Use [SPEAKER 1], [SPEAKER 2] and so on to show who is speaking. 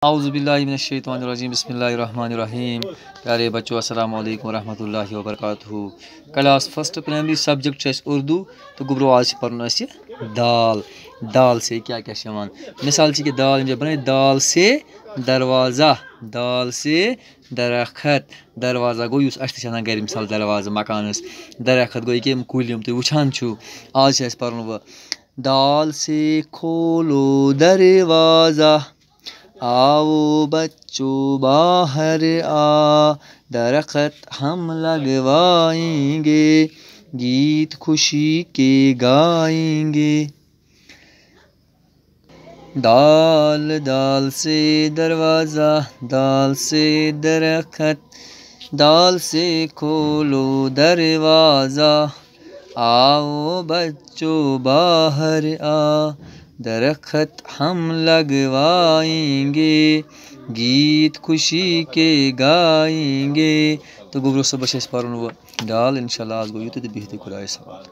[SPEAKER 1] اعوذ باللہ من الشیطان الرجیم بسم اللہ الرحمن الرحیم. پیارے بچوں السلام علیکم ورحمۃ اللہ وبرکاتہ. Class first primary subject Urdu تو گبرو آج پرن دال. دال سے کیا کیا مثال کہ دال بنے دال سے دروازہ، دال سے درخت. دروازہ گو اس گر مثال دروازہ مکانس، درخت گو یہ کل تھی وچان آج پرن دال سے کھولو دروازہ، آؤ بچوں باہر آ، درخت ہم لگوائیں گے، گیت خوشی کے گائیں گے. دال دال سے دروازہ، دال سے درخت، دال سے کھولو دروازہ، آؤ بچوں باہر آ، درخت ہم لگوائیں گے، گیت خوشی کے گائیں گے. تو گبرو صبح پرن دال انشاءاللہ آج گو یہ بہت خدائے سوال.